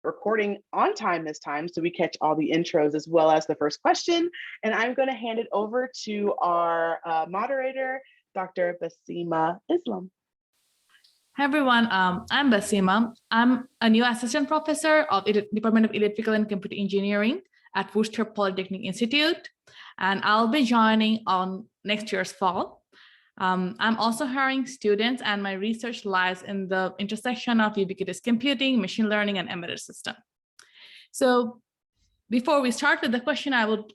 recording on time this time, so we catch all the intros as well as the first question. And I'm going to hand it over to our moderator, Dr. Basima Islam. Hi everyone, I'm Basima. I'm a new assistant professor of Department of Electrical and Computer Engineering at Worcester Polytechnic Institute, and I'll be joining on next year's fall. I'm also hiring students, and my research lies in the intersection of ubiquitous computing, machine learning, and embedded system. So before we start with the question, I would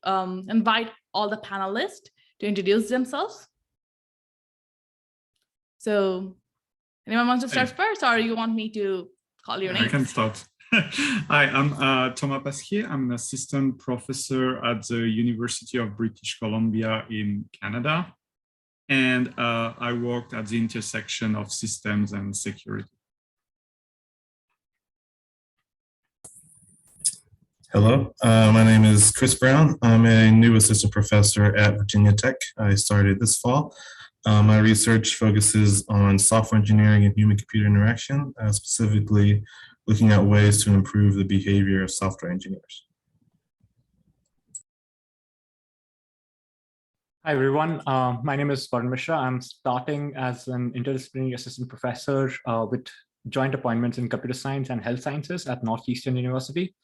invite all the panelists to introduce themselves. So anyone wants to start first, or you want me to call your name? I can start. Hi, I'm Thomas Pasquier. I'm an assistant professor at the University of British Columbia in Canada. And I worked at the intersection of systems and security. Hello, my name is Chris Brown. I'm a new assistant professor at Virginia Tech. I started this fall. My research focuses on software engineering and human-computer interaction, specifically looking at ways to improve the behavior of software engineers. Hi, everyone. My name is Varun Mishra. I'm starting as an interdisciplinary assistant professor with joint appointments in computer science and health sciences at Northeastern University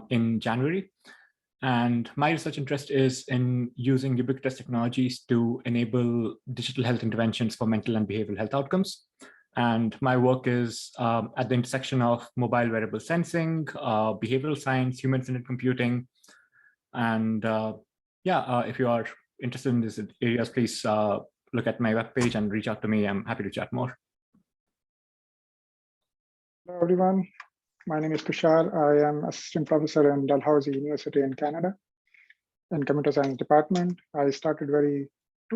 in January. And my research interest is in using ubiquitous technologies to enable digital health interventions for mental and behavioral health outcomes. And my work is at the intersection of mobile wearable sensing, behavioral science, human-centered computing. And if you are interested in these areas, please look at my webpage and reach out to me. I'm happy to chat more. Hello, everyone. My name is Tushar. I am assistant professor in Dalhousie University in Canada in computer science department. I started 2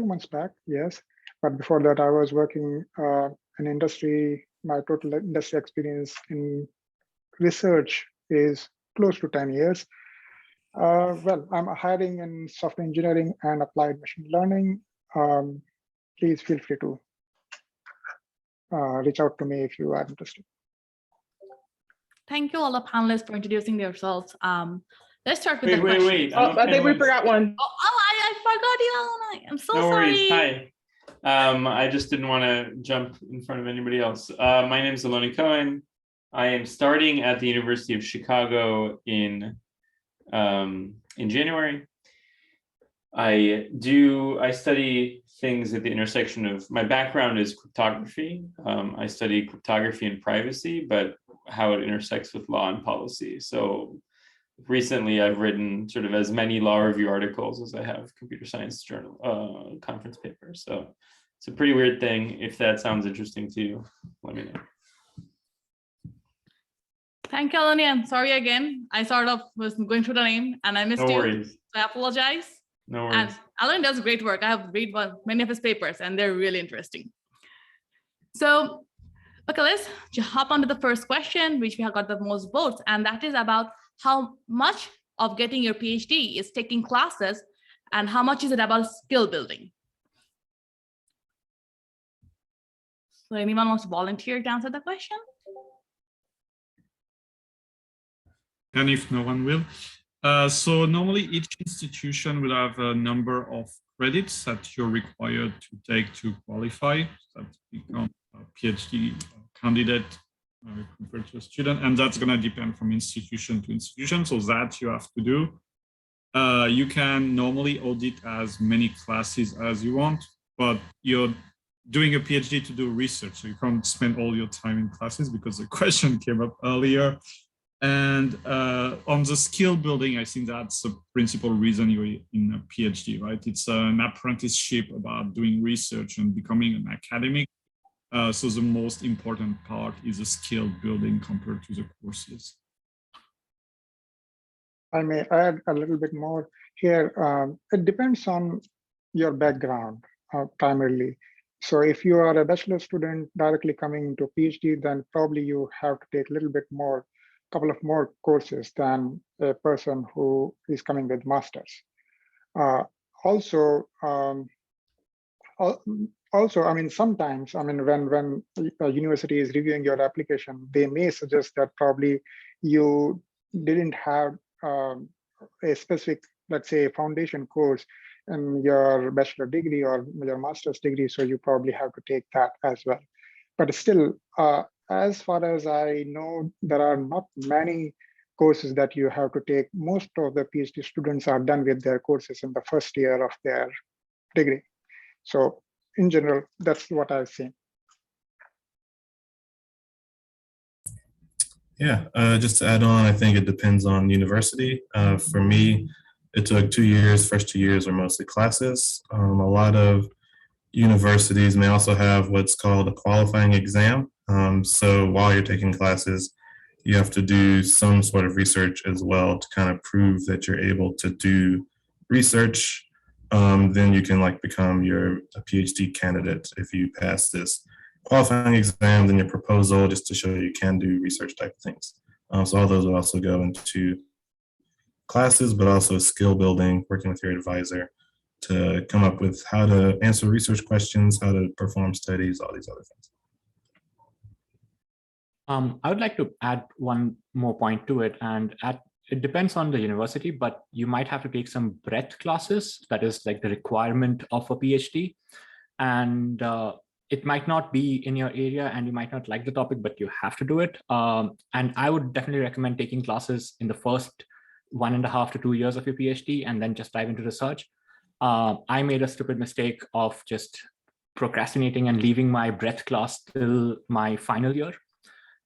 months back, yes. But before that, I was working in industry. My total industry experience in research is close to 10 years. Well, I'm hiring in software engineering and applied machine learning. Please feel free to reach out to me if you are interested. Thank you all the panelists for introducing yourselves. Let's start with the Wait. Oh, I think we forgot one. I forgot you. I'm so no sorry. Worries. Hi. I just didn't want to jump in front of anybody else. My name is Aloni Cohen. I am starting at the University of Chicago in January. I study things at the intersection of, my background is cryptography. I study cryptography and privacy, but how it intersects with law and policy. So recently I've written sort of as many law review articles as I have computer science journal conference papers. So it's a pretty weird thing. If that sounds interesting to you, let me know. Thank you, Alani. I'm sorry again. I sort of was going through the name and I missed you. No worries. So I apologize. No worries. And Alan does great work. I have read many of his papers and they're really interesting. So, okay, let's hop on to the first question, which we have got the most votes, and that is about how much of getting your PhD is taking classes and how much is it about skill building? So anyone wants to volunteer to answer the question? And if no one will. So normally each institution will have a number of credits that you're required to take to qualify, that become a PhD candidate compared to a student, and that's going to depend from institution to institution, so that you have to do. You can normally audit as many classes as you want, but you're doing a PhD to do research, so you can't spend all your time in classes, because the question came up earlier. And on the skill building, I think that's the principal reason you're in a PhD, right? It's an apprenticeship about doing research and becoming an academic. So the most important part is the skill building compared to the courses. I may add a little bit more here. It depends on your background primarily. So if you are a bachelor student directly coming to PhD, then probably you have to take a little bit more, couple of more courses than a person who is coming with masters. Also, I mean, sometimes, I mean, when a university is reviewing your application, they may suggest that probably you didn't have a specific, let's say, foundation course in your bachelor degree or your master's degree, so you probably have to take that as well. But still, as far as I know, there are not many courses that you have to take. Most of the PhD students are done with their courses in the first year of their degree. So in general, that's what I've seen. Yeah, just to add on, I think it depends on university. For me, it took 2 years. First 2 years are mostly classes. A lot of universities may also have what's called a qualifying exam. So while you're taking classes, you have to do some sort of research as well to kind of prove that you're able to do research. Then you can like become a PhD candidate if you pass this qualifying exam, then your proposal just to show you can do research type of things. So all those will also go into classes, but also skill building, working with your advisor to come up with how to answer research questions, how to perform studies, all these other things. I would like to add one more point to it, and it depends on the university, but you might have to take some breadth classes. That is like the requirement of a PhD. And it might not be in your area and you might not like the topic, but you have to do it. And I would definitely recommend taking classes in the first 1.5 to 2 years of your PhD and then just dive into research. I made a stupid mistake of just procrastinating and leaving my breadth class till my final year.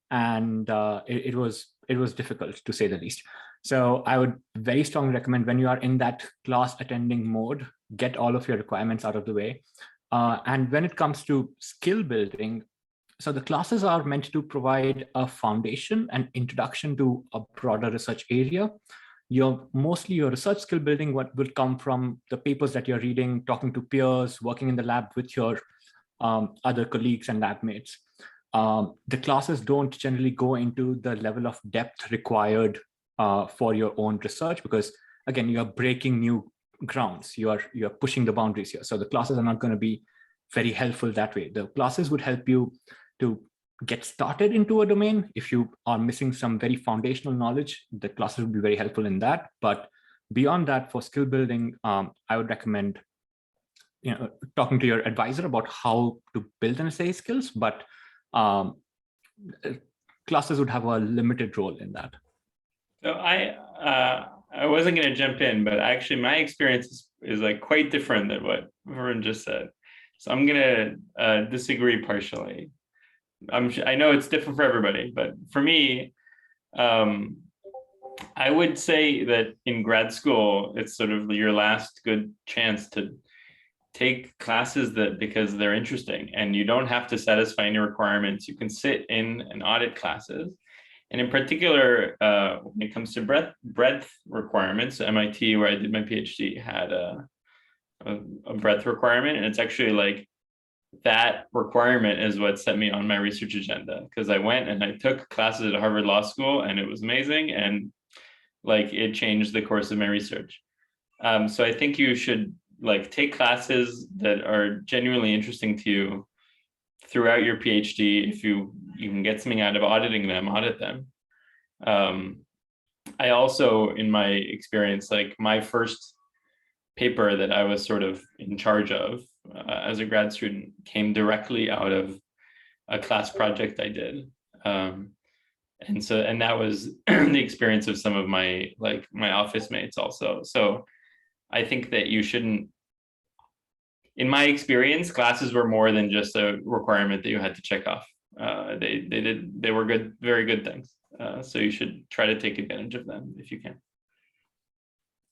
And it was difficult, to say the least. So I would very strongly recommend, when you are in that class attending mode, get all of your requirements out of the way. And when it comes to skill building, so the classes are meant to provide a foundation and introduction to a broader research area. Mostly your research skill building what will come from the papers that you're reading, talking to peers, working in the lab with your other colleagues and lab mates. The classes don't generally go into the level of depth required for your own research, because again, you are breaking new grounds. You are pushing the boundaries here. So the classes are not going to be very helpful that way. The classes would help you to get started into a domain. If you are missing some very foundational knowledge, the classes would be very helpful in that. But beyond that, for skill building, I would recommend talking to your advisor about how to build and say skills, but classes would have a limited role in that. So I wasn't going to jump in, but actually my experience is like quite different than what Varun just said. So I'm going to disagree partially. I know it's different for everybody, but for me, I would say that in grad school, it's sort of your last good chance to take classes because they're interesting, and you don't have to satisfy any requirements. You can sit in and audit classes. And in particular, when it comes to breadth requirements, MIT, where I did my PhD, had a breadth requirement. And it's actually like that requirement is what set me on my research agenda, because I went and I took classes at Harvard Law School, and it was amazing. And like it changed the course of my research. So I think you should like take classes that are genuinely interesting to you throughout your PhD. If you can get something out of auditing them, audit them. I also, in my experience, like my first paper that I was sort of in charge of as a grad student came directly out of a class project I did. And that was the experience of some of my office mates also. So I think that you shouldn't, in my experience, classes were more than just a requirement that you had to check off. They were good, very good things. So you should try to take advantage of them if you can.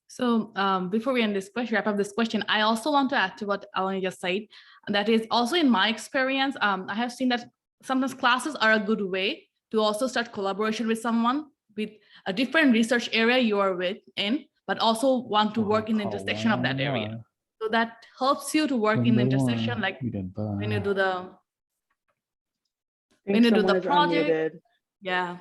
So before we end this question, wrap up this question, I also want to add to what Alani just said. And that is also in my experience, I have seen that sometimes classes are a good way to also start collaboration with someone with a different research area you are in, but also want to work in the intersection of that area. So that helps you to work in the intersection, like when you do the project. Yeah.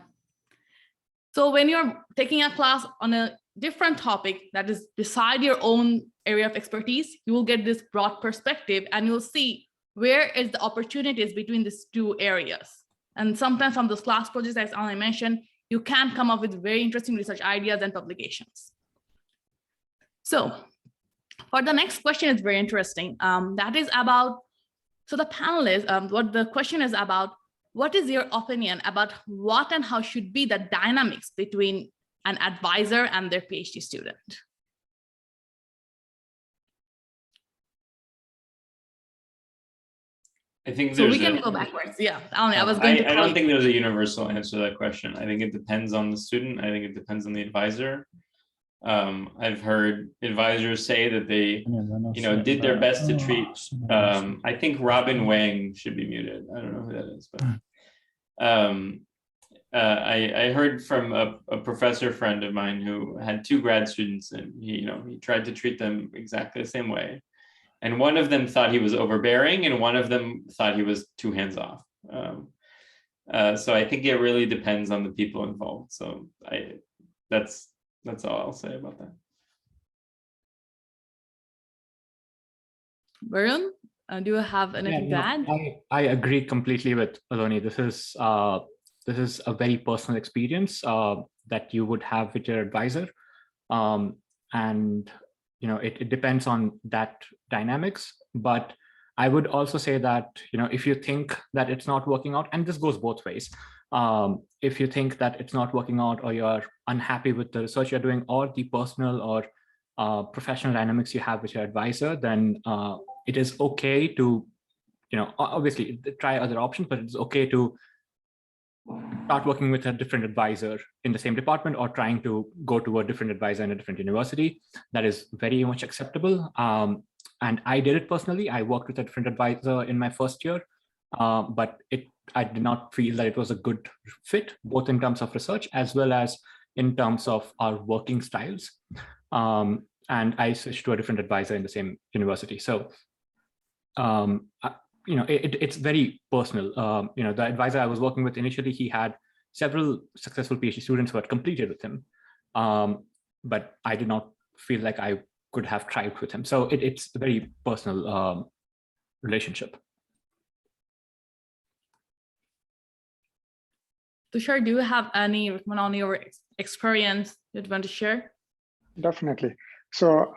So when you're taking a class on a different topic that is beside your own area of expertise, you will get this broad perspective, and you'll see where is the opportunities between these two areas. And sometimes from those class projects, as I mentioned, you can come up with very interesting research ideas and publications. So for the next question is very interesting. That is about, so the panelists, what the question is about, what is your opinion about what and how should be the dynamics between an advisor and their PhD student? I think so we can go backwards. Yeah, I was going to. I don't think there's a universal answer to that question. I think it depends on the student. I think it depends on the advisor. I've heard advisors say that they, did their best to treat. I think Robin Wang should be muted. I don't know who that is, but I heard from a professor friend of mine who had 2 grad students, and he tried to treat them exactly the same way. And one of them thought he was overbearing, and one of them thought he was too hands-off. So I think it really depends on the people involved. So that's all I'll say about that. Varun, do you have anything to add? I agree completely with Aloni. This is a very personal experience that you would have with your advisor, and it depends on that dynamics. But I would also say that if you think that it's not working out, and this goes both ways, if you think that it's not working out, or you're unhappy with the research you're doing, or the personal or professional dynamics you have with your advisor, then it is okay to obviously try other options, but it's okay to start working with a different advisor in the same department, or trying to go to a different advisor in a different university. That is very much acceptable. And I did it personally. I worked with a different advisor in my first year, but I did not feel that it was a good fit, both in terms of research as well as in terms of our working styles. And I switched to a different advisor in the same university. So it's very personal. The advisor I was working with initially, he had several successful PhD students who had completed with him, but I did not feel like I could have thrived with him. So it's a very personal relationship. Tushar, do you have any on your experience that you want to share? Definitely. So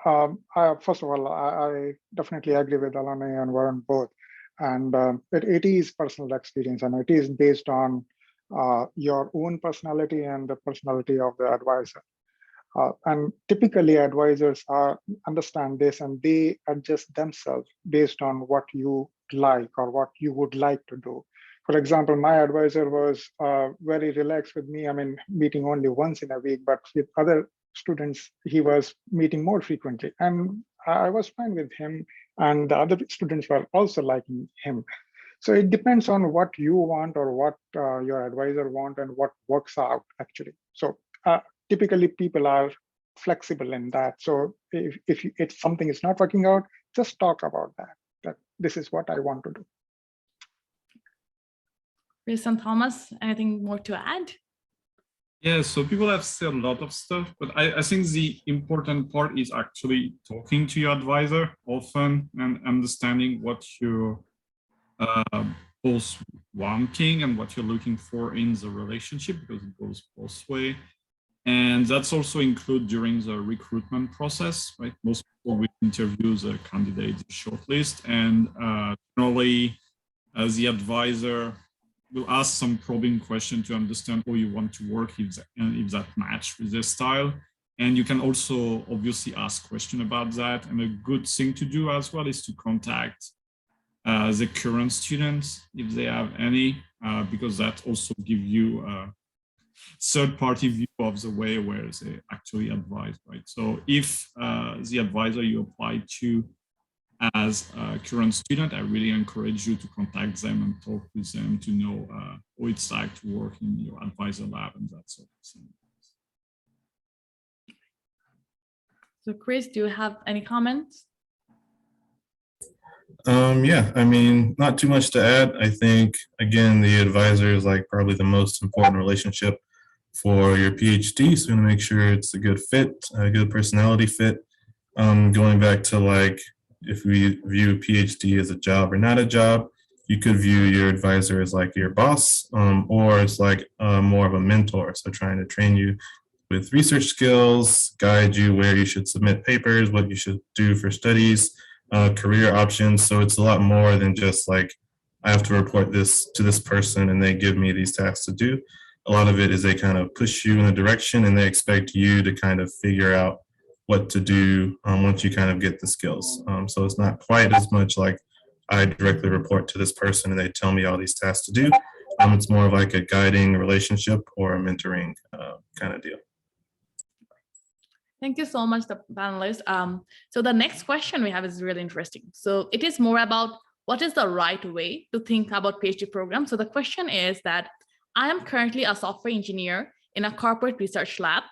first of all, I definitely agree with Alani and Varun both. And it is personal experience, and it is based on your own personality and the personality of the advisor. And typically advisors understand this, and they adjust themselves based on what you like or what you would like to do. For example, my advisor was very relaxed with me. I mean, meeting only once in a week, but with other students, he was meeting more frequently. And I was fine with him, and the other students were also liking him. So it depends on what you want, or what your advisor want, and what works out actually. So typically people are flexible in that. So if something is not working out, just talk about that this is what I want to do. Chris and Thomas, anything more to add? Yeah, so people have said a lot of stuff, but I think the important part is actually talking to your advisor often and understanding what you're both wanting and what you're looking for in the relationship, because it goes both ways. And that's also included during the recruitment process, right? Most people will interview the candidate shortlist, and generally the advisor will ask some probing question to understand how you want to work, if that match with their style. And you can also obviously ask questions about that. And a good thing to do as well is to contact the current students, if they have any, because that also gives you a third-party view of the way where they actually advise, right? So if the advisor you apply to as a current student, I really encourage you to contact them and talk with them to know what it's like to work in your advisor lab and that sort of thing. So Chris, do you have any comments? Yeah, I mean, not too much to add. I think, again, the advisor is like probably the most important relationship for your PhD. So you want to make sure it's a good fit, a good personality fit. Going back to like, if we view PhD as a job or not a job, you could view your advisor as like your boss, or it's like more of a mentor. So trying to train you with research skills, guide you where you should submit papers, what you should do for studies, career options. So it's a lot more than just like, I have to report this to this person and they give me these tasks to do. A lot of it is they kind of push you in a direction and they expect you to kind of figure out what to do once you kind of get the skills. So it's not quite as much like I directly report to this person and they tell me all these tasks to do. It's more of like a guiding relationship or a mentoring kind of deal. Thank you so much, the panelists. So the next question we have is really interesting. So it is more about what is the right way to think about PhD program. So the question is that I am currently a software engineer in a corporate research lab.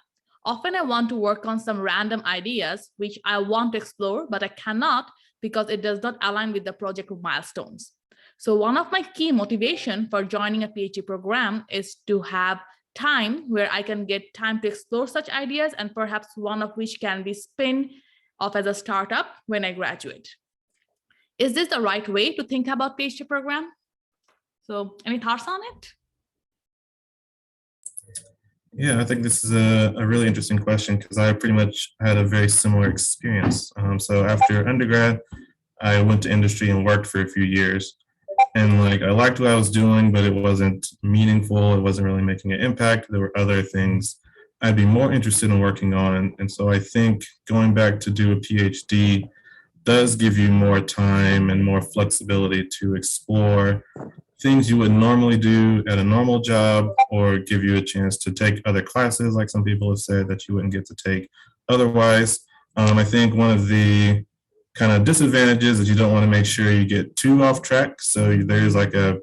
Often I want to work on some random ideas which I want to explore, but I cannot because it does not align with the project milestones. So one of my key motivation for joining a PhD program is to have time where I can get time to explore such ideas, and perhaps one of which can be spin off as a startup when I graduate. Is this the right way to think about PhD program? So any thoughts on it? Yeah, I think this is a really interesting question because I pretty much had a very similar experience. So after undergrad, I went to industry and worked for a few years. And like, I liked what I was doing, but it wasn't meaningful. It wasn't really making an impact. There were other things I'd be more interested in working on. And so I think going back to do a PhD does give you more time and more flexibility to explore things you would normally do at a normal job, or give you a chance to take other classes, like some people have said, that you wouldn't get to take otherwise. I think one of the kind of disadvantages is you don't want to make sure you get too off track. So there's like a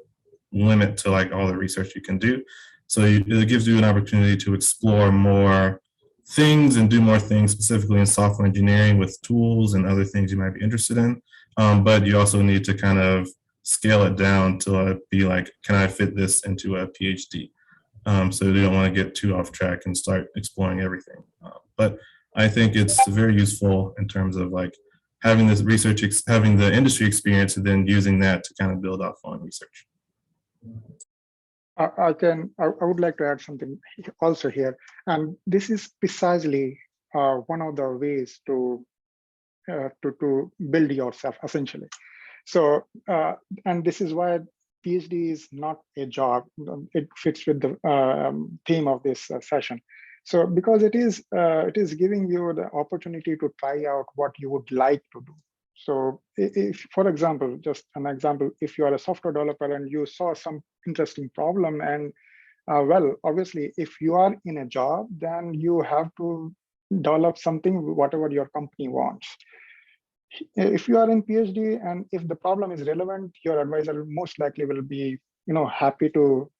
limit to like all the research you can do. So it gives you an opportunity to explore more things and do more things, specifically in software engineering with tools and other things you might be interested in. But you also need to kind of scale it down to be like, can I fit this into a PhD? So you don't want to get too off track and start exploring everything. But I think it's very useful in terms of like having this research, having the industry experience, and then using that to kind of build off on research. I would like to add something also here, and this is precisely one of the ways to build yourself essentially. So, and this is why PhD is not a job. It fits with the theme of this session. So, because it is giving you the opportunity to try out what you would like to do. So, if, for example, just an example, if you are a software developer and you saw some interesting problem, and well, obviously, if you are in a job, then you have to develop something, whatever your company wants. If you are in PhD and if the problem is relevant, your advisor most likely will be, happy to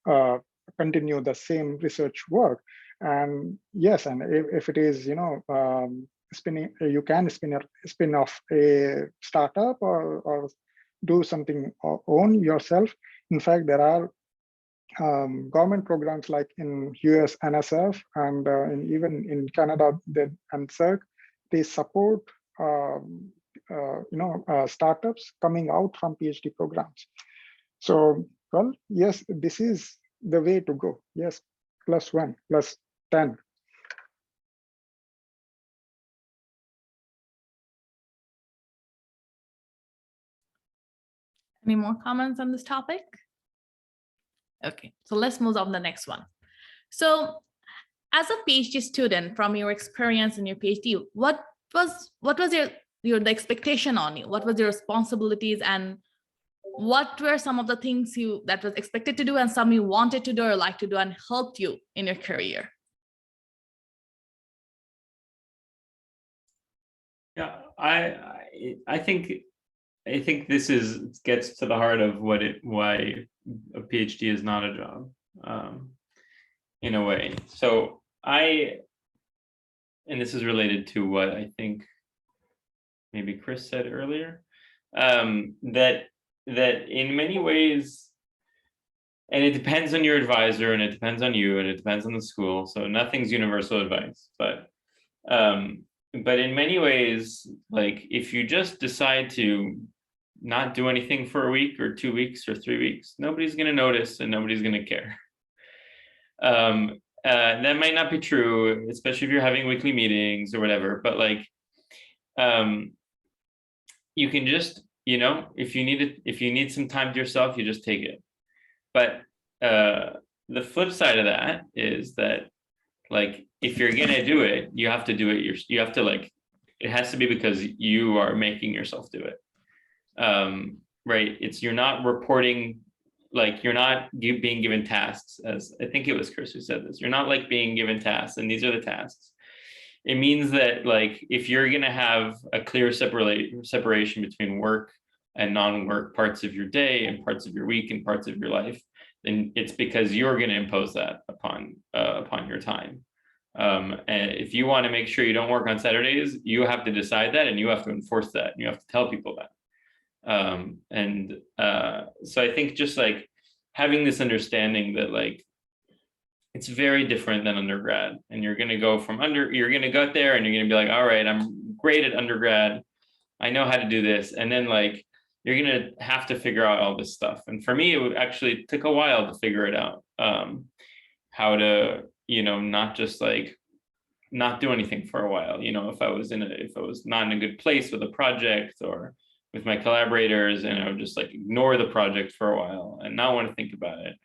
continue the same research work. And yes, and if it is, spinning, you can spin off a startup or do something own yourself. In fact, there are government programs like in US NSF and even in Canada and CERC, they support startups coming out from PhD programs. So, well, yes, this is the way to go. Yes, +1, +10. Any more comments on this topic? Okay, so let's move on to the next one. So as a PhD student, from your experience in your PhD, what was the expectation on you? What was your responsibilities, and what were some of the things that was expected to do and some you wanted to do or like to do and helped you in your career? Yeah, I think this gets to the heart of why a PhD is not a job, in a way. So and this is related to what I think maybe Chris said earlier, that in many ways, and it depends on your advisor, and it depends on you, and it depends on the school. So nothing's universal advice, but in many ways, like if you just decide to not do anything for a week or 2 weeks or 3 weeks, nobody's going to notice and nobody's going to care. That might not be true, especially if you're having weekly meetings or whatever, but like, you can just, you know, if you need some time to yourself, you just take it. But the flip side of that is that, like, if you're gonna do it, you have to do it. You have to, like, it has to be because you are making yourself do it. Right? You're not reporting, like, you're not being given tasks, as I think it was Chris who said this. You're not like being given tasks, and these are the tasks. It means that, like, if you're gonna have a clear separation between work and non-work parts of your day and parts of your week and parts of your life, then it's because you're going to impose that upon your time. And if you want to make sure you don't work on Saturdays, you have to decide that, and you have to enforce that, and you have to tell people that. So I think just like having this understanding that, like, it's very different than undergrad, and you're going to go you're going to go there and you're going to be like, all right, I'm great at undergrad, I know how to do this, and then, like, you're going to have to figure out all this stuff. And for me, it actually took a while to figure it out, how to, you know, not just like not do anything for a while. You know, if I was not in a good place with a project or with my collaborators, and I would just like ignore the project for a while and not want to think about it.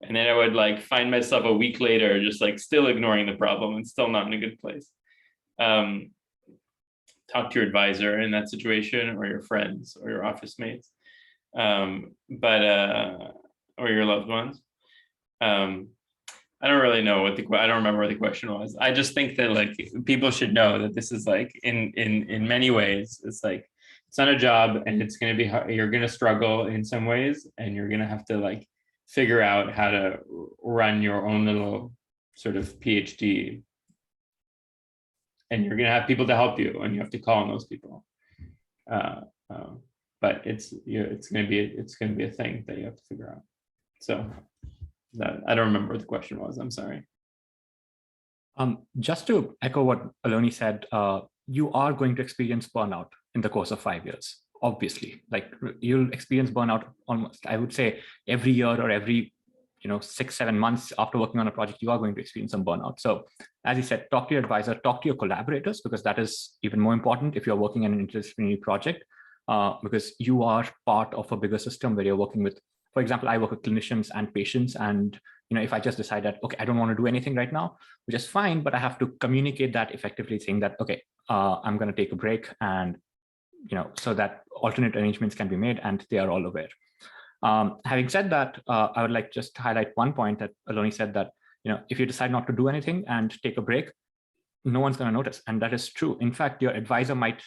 And then I would like find myself a week later, just like still ignoring the problem and still not in a good place. Talk to your advisor in that situation, or your friends, or your office mates, or your loved ones. I don't really know I don't remember what the question was. I just think that, like, people should know that this is, like, in many ways, it's like, it's not a job, and it's going to be hard. You're going to struggle in some ways, and you're going to have to, like, figure out how to run your own little sort of PhD. And you're going to have people to help you, and you have to call on those people. But it's going to be a thing that you have to figure out. So I don't remember what the question was. I'm sorry. Just to echo what Aloni said, you are going to experience burnout in the course of 5 years. Obviously, like, you'll experience burnout almost, I would say, every year or every 6-7 months after working on a project. You are going to experience some burnout. So as you said, talk to your advisor, talk to your collaborators, because that is even more important if you're working on an interdisciplinary project, because you are part of a bigger system where you're working with, for example, I work with clinicians and patients, and if I just decide that, okay, I don't want to do anything right now, which is fine, but I have to communicate that effectively, saying that, okay, I'm going to take a break, and so that alternate arrangements can be made, and they are all aware. Having said that, I would like just to highlight one point that Aloni said, that if you decide not to do anything and take a break, no one's going to notice, and that is true. In fact, your advisor might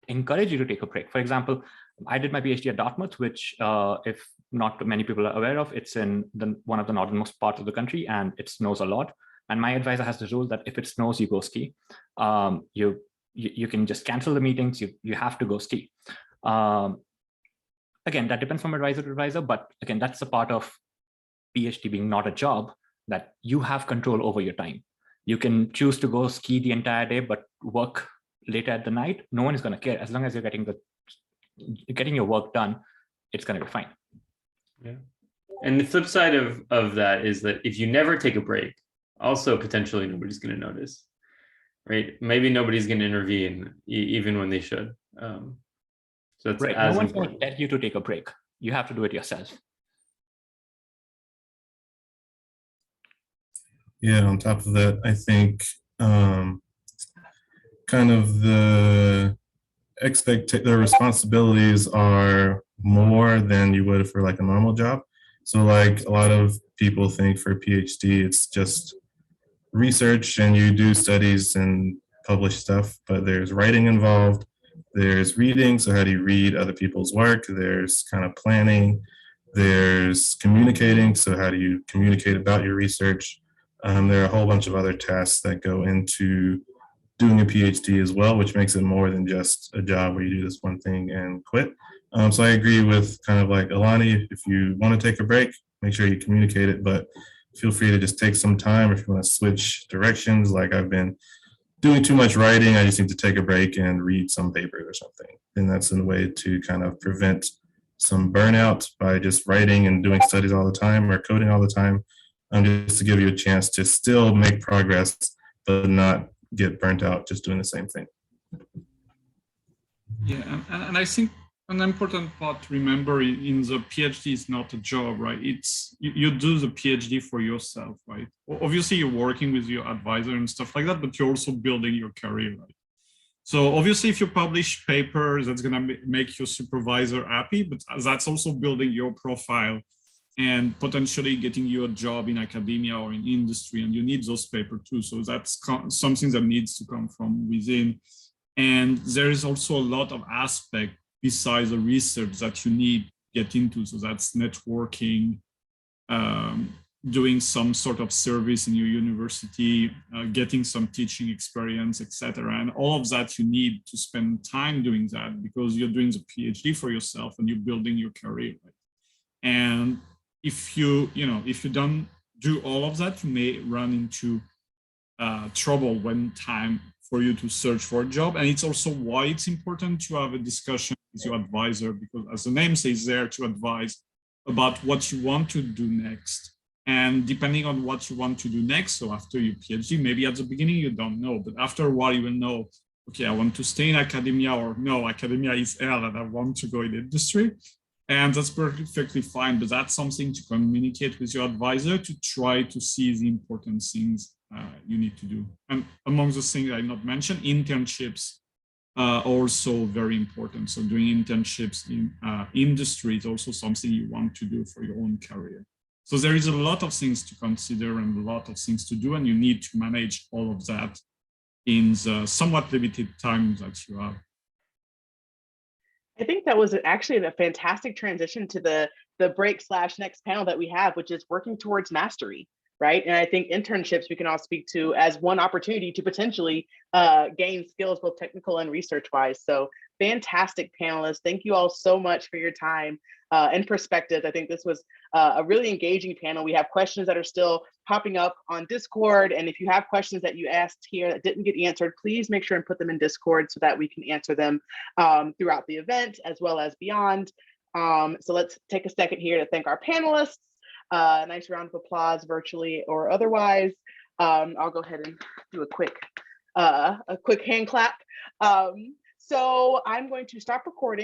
encourage you to take a break. For example, I did my PhD at Dartmouth, which, if not many people are aware of, it's in one of the northernmost parts of the country, and it snows a lot. And my advisor has the rule that if it snows, you go ski. You can just cancel the meetings. You have to go ski. Again, that depends from advisor to advisor, but again, that's a part of PhD being not a job, that you have control over your time. You can choose to go ski the entire day, but work later at the night. No one is going to care. As long as you're getting your work done, it's going to be fine. Yeah. And the flip side of that is that if you never take a break, also potentially nobody's going to notice, right? Maybe nobody's going to intervene even when they should. So it's right. as no one's important. going to tell you to take a break. You have to do it yourself. Yeah, on top of that, I think kind of the responsibilities are more than you would for like a normal job. So like a lot of people think for a PhD, it's just research and you do studies and publish stuff, but there's writing involved, there's reading. So how do you read other people's work? There's kind of planning, there's communicating. So how do you communicate about your research? There are a whole bunch of other tasks that go into doing a PhD as well, which makes it more than just a job where you do this one thing and quit. So I agree with kind of like Alani, if you want to take a break, make sure you communicate it, but feel free to just take some time if you want to switch directions. Like I've been doing too much writing, I just need to take a break and read some papers or something. And that's a way to kind of prevent some burnout by just writing and doing studies all the time or coding all the time, just to give you a chance to still make progress, but not get burnt out just doing the same thing. Yeah, and I think an important part to remember in the PhD is not a job, right? It's you do the PhD for yourself, right? Obviously, you're working with your advisor and stuff like that, but you're also building your career, right? So obviously, if you publish papers, that's gonna make your supervisor happy, but that's also building your profile and potentially getting you a job in academia or in industry, and you need those papers too. So that's something that needs to come from within. And there is also a lot of aspect besides the research that you need to get into. So that's networking, doing some sort of service in your university, getting some teaching experience, etc. And all of that you need to spend time doing that because you're doing the PhD for yourself and you're building your career. Right? And if you don't do all of that, you may run into trouble when time for you to search for a job. And it's also why it's important to have a discussion with your advisor, because as the name says, there to advise about what you want to do next. And depending on what you want to do next, so after your PhD, maybe at the beginning you don't know, but after a while you will know, okay, I want to stay in academia, or no, academia is hell and I want to go in industry. And that's perfectly fine, but that's something to communicate with your advisor to try to see the important things you need to do. And among the things I not mentioned, internships are also very important. So doing internships in industry is also something you want to do for your own career. So there is a lot of things to consider and a lot of things to do, and you need to manage all of that in the somewhat limited time that you have. I think that was actually a fantastic transition to the break/next panel that we have, which is working towards mastery, right? And I think internships we can all speak to as one opportunity to potentially gain skills, both technical and research-wise. So fantastic panelists. Thank you all so much for your time and perspectives. I think this was a really engaging panel. We have questions that are still popping up on Discord. And if you have questions that you asked here that didn't get answered, please make sure and put them in Discord so that we can answer them throughout the event as well as beyond. So let's take a second here to thank our panelists. A nice round of applause virtually or otherwise. I'll go ahead and do a quick hand clap. So I'm going to stop recording.